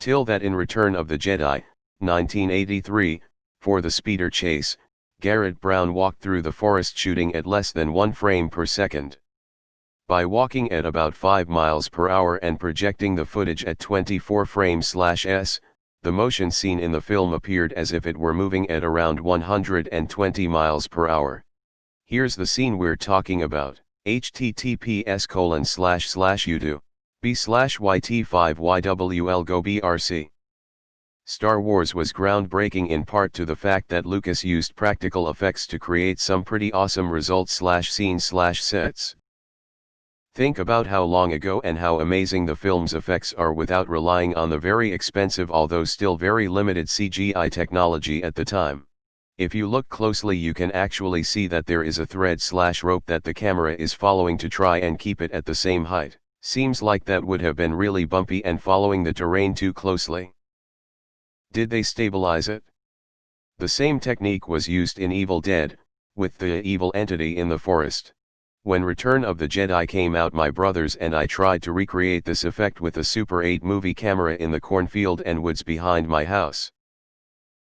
Till that in Return of the Jedi, 1983, for the speeder chase, Garrett Brown walked through the forest shooting at less than 1 frame per second. By walking at about 5 miles per hour and projecting the footage at 24 frames/s, the motion scene in the film appeared as if it were moving at around 120 miles per hour. Here's the scene we're talking about. https://youtube.b/yt5ywl-go-brc. Star Wars was groundbreaking in part to the fact that Lucas used practical effects to create some pretty awesome results/scenes/sets. Think about how long ago and how amazing the film's effects are without relying on the very expensive although still very limited CGI technology at the time. If you look closely you can actually see that there is a thread/rope that the camera is following to try and keep it at the same height. Seems like that would have been really bumpy and following the terrain too closely. Did they stabilize it? The same technique was used in Evil Dead, with the evil entity in the forest. When Return of the Jedi came out, my brothers and I tried to recreate this effect with a Super 8 movie camera in the cornfield and woods behind my house.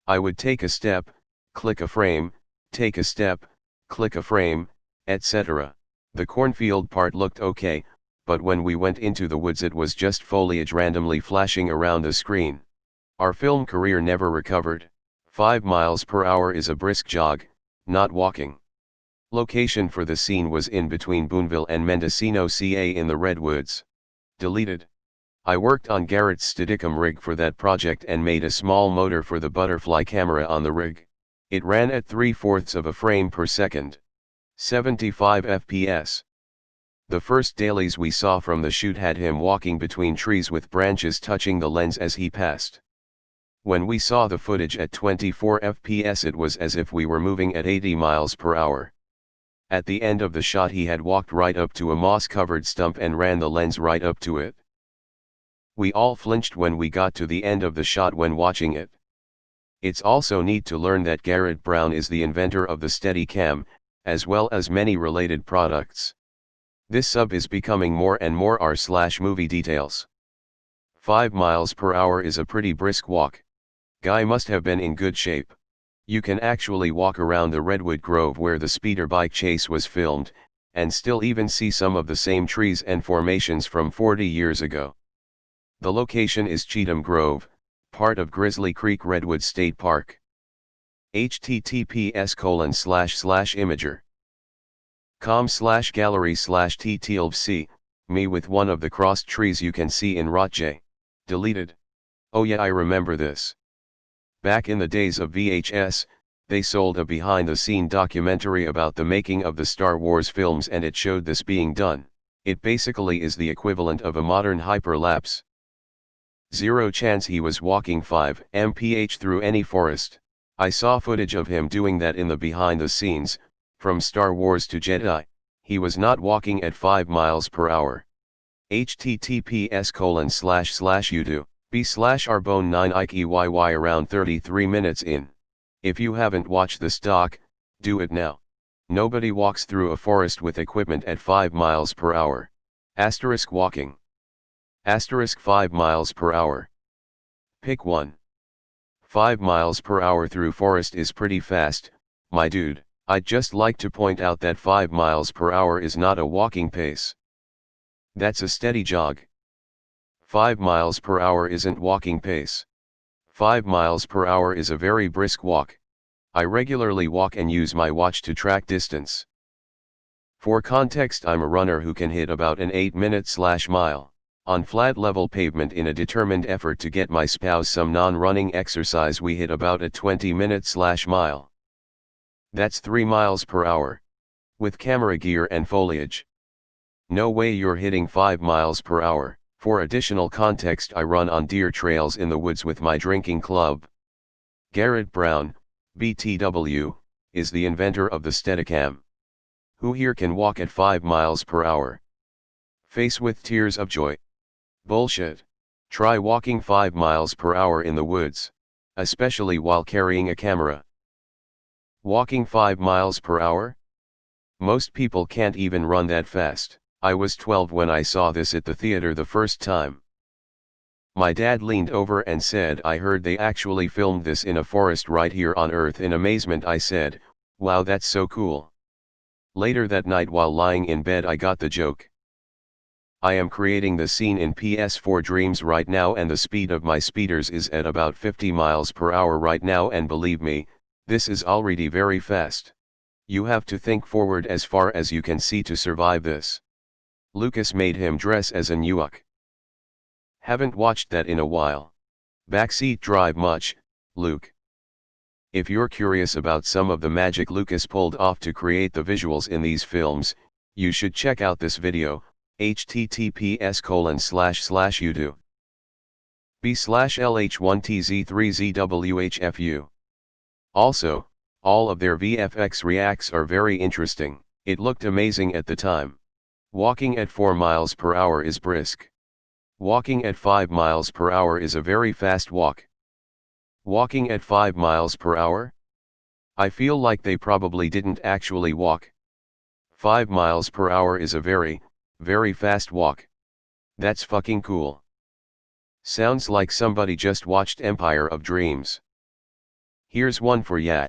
I would take a step, click a frame, take a step, click a frame, etc. The cornfield part looked okay, but when we went into the woods it was just foliage randomly flashing around the screen. Our film career never recovered. 5 miles per hour is a brisk jog, not walking. Location for the scene was in between Boonville and Mendocino, CA in the Redwoods. Deleted. I worked on Garrett's Steadicam rig for that project and made a small motor for the butterfly camera on the rig. It ran at 3/4 of a frame per second. 75 FPS. The first dailies we saw from the shoot had him walking between trees with branches touching the lens as he passed. When we saw the footage at 24 FPS it was as if we were moving at 80 miles per hour. At the end of the shot he had walked right up to a moss-covered stump and ran the lens right up to it. We all flinched when we got to the end of the shot when watching it. It's also neat to learn that Garrett Brown is the inventor of the Steadicam, as well as many related products. This sub is becoming more and more r/movie details. 5 miles per hour is a pretty brisk walk. Guy must have been in good shape. You can actually walk around the Redwood Grove where the speeder bike chase was filmed, and still even see some of the same trees and formations from 40 years ago. The location is Cheatham Grove, part of Grizzly Creek Redwood State Park. https://imager.com/gallery/TTIL me with one of the crossed trees you can see in Rotjay. Deleted. Oh yeah, I remember this. Back in the days of VHS, they sold a behind-the-scene documentary about the making of the Star Wars films and it showed this being done. It basically is the equivalent of a modern hyperlapse. Zero chance he was walking 5 mph through any forest. I saw footage of him doing that in the behind-the-scenes, from Star Wars to Jedi. He was not walking at 5 miles per hour. https://youtube.b/arbone9ikeyy around 33 minutes in. If you haven't watched the stock, do it now. Nobody walks through a forest with equipment at 5 miles per hour. Asterisk walking. Asterisk 5 miles per hour. Pick one. 5 miles per hour through forest is pretty fast, my dude. I'd just like to point out that 5 miles per hour is not a walking pace. That's a steady jog. 5 miles per hour isn't walking pace. 5 miles per hour is a very brisk walk. I regularly walk and use my watch to track distance. For context, I'm a runner who can hit about an 8-minute/mile on flat level pavement. In a determined effort to get my spouse some non-running exercise, we hit about a 20-minute/mile. That's 3 miles per hour. With camera gear and foliage. No way you're hitting 5 miles per hour. For additional context, I run on deer trails in the woods with my drinking club. Garrett Brown, BTW, is the inventor of the Steadicam. Who here can walk at 5 miles per hour? Face with tears of joy. Bullshit. Try walking 5 miles per hour in the woods, especially while carrying a camera. Walking 5 miles per hour? Most people can't even run that fast. I was 12 when I saw this at the theater the first time. My dad leaned over and said, "I heard they actually filmed this in a forest right here on Earth." In amazement I said, "Wow, that's so cool." Later that night while lying in bed I got the joke. I am creating the scene in PS4 Dreams right now, and the speed of my speeders is at about 50 miles per hour right now, and believe me, this is already very fast. You have to think forward as far as you can see to survive this. Lucas made him dress as an Ewok. Haven't watched that in a while. Backseat drive much, Luke? If you're curious about some of the magic Lucas pulled off to create the visuals in these films, you should check out this video, https://youtube.b/lh1tz3zwhfu. Also, all of their VFX reacts are very interesting. It looked amazing at the time. Walking at 4 miles per hour is brisk. Walking at 5 miles per hour is a very fast walk. Walking at 5 miles per hour? I feel like they probably didn't actually walk. 5 miles per hour is a very, very fast walk. That's fucking cool. Sounds like somebody just watched Empire of Dreams. Here's one for ya.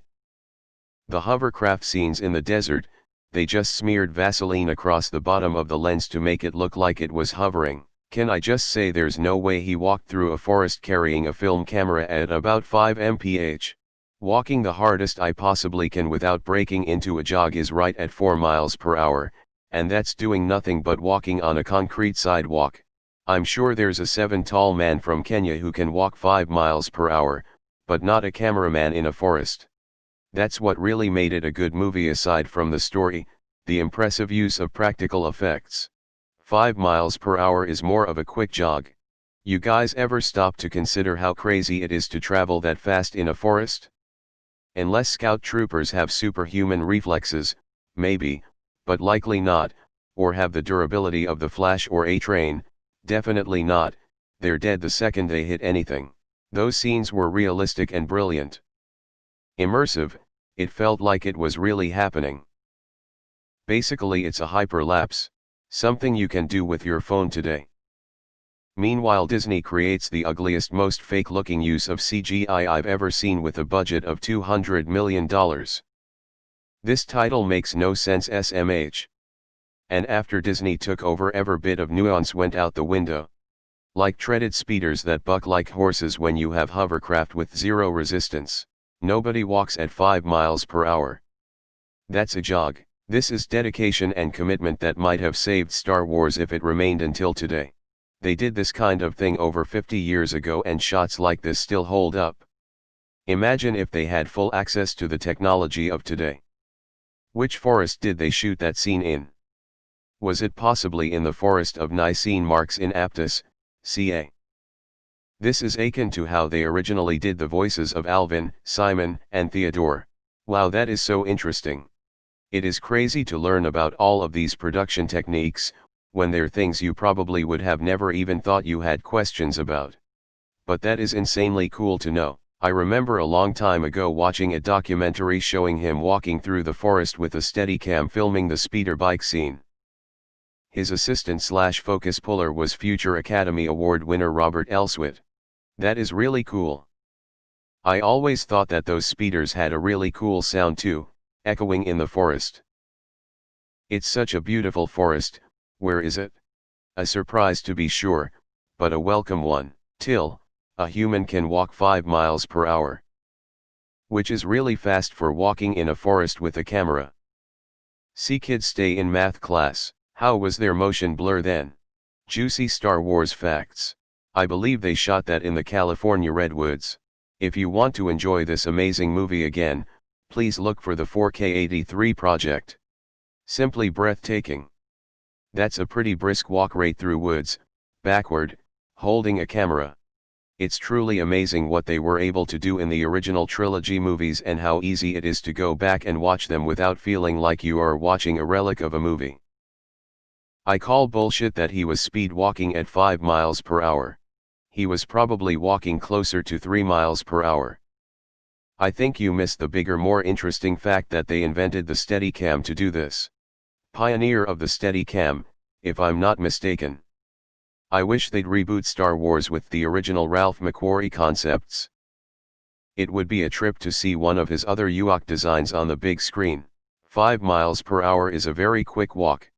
The hovercraft scenes in the desert, they just smeared Vaseline across the bottom of the lens to make it look like it was hovering. Can I just say there's no way he walked through a forest carrying a film camera at about 5 mph. Walking the hardest I possibly can without breaking into a jog is right at 4 miles per hour, and that's doing nothing but walking on a concrete sidewalk. I'm sure there's a 7 tall man from Kenya who can walk 5 miles per hour, but not a cameraman in a forest. That's what really made it a good movie aside from the story, the impressive use of practical effects. 5 miles per hour is more of a quick jog. You guys ever stop to consider how crazy it is to travel that fast in a forest? Unless scout troopers have superhuman reflexes, maybe, but likely not, or have the durability of the Flash or A-Train, definitely not. They're dead the second they hit anything. Those scenes were realistic and brilliant. Immersive, it felt like it was really happening. Basically it's a hyperlapse. Something you can do with your phone today. Meanwhile Disney creates the ugliest, most fake-looking use of CGI I've ever seen with a budget of $200 million. This title makes no sense SMH. And after Disney took over, every bit of nuance went out the window. Like treaded speeders that buck like horses when you have hovercraft with zero resistance. Nobody walks at 5 miles per hour. That's a jog. This is dedication and commitment that might have saved Star Wars if it remained until today. They did this kind of thing over 50 years ago and shots like this still hold up. Imagine if they had full access to the technology of today. Which forest did they shoot that scene in? Was it possibly in the forest of Nicene Marks in Aptus, CA? This is akin to how they originally did the voices of Alvin, Simon, and Theodore. Wow, that is so interesting. It is crazy to learn about all of these production techniques, when they're things you probably would have never even thought you had questions about. But that is insanely cool to know. I remember a long time ago watching a documentary showing him walking through the forest with a Steadicam filming the speeder bike scene. His assistant/focus puller was future Academy Award winner Robert Elswit. That is really cool. I always thought that those speeders had a really cool sound too, echoing in the forest. It's such a beautiful forest. Where is it? A surprise to be sure, but a welcome one. TIL, a human can walk 5 miles per hour. Which is really fast for walking in a forest with a camera. See kids stay in math class. How was their motion blur then? Juicy Star Wars facts. I believe they shot that in the California redwoods. If you want to enjoy this amazing movie again, please look for the 4K83 project. Simply breathtaking. That's a pretty brisk walk right through woods, backward, holding a camera. It's truly amazing what they were able to do in the original trilogy movies and how easy it is to go back and watch them without feeling like you are watching a relic of a movie. I call bullshit that he was speed walking at 5 miles per hour. He was probably walking closer to 3 miles per hour. I think you missed the bigger, more interesting fact that they invented the Steadicam to do this. Pioneer of the Steadicam, if I'm not mistaken. I wish they'd reboot Star Wars with the original Ralph McQuarrie concepts. It would be a trip to see one of his other Ewok designs on the big screen. 5 miles per hour is a very quick walk.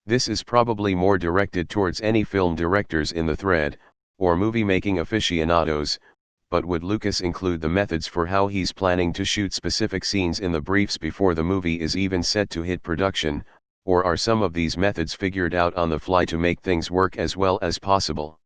This is probably more directed towards any film directors in the thread, or movie-making aficionados, but would Lucas include the methods for how he's planning to shoot specific scenes in the briefs before the movie is even set to hit production, or are some of these methods figured out on the fly to make things work as well as possible?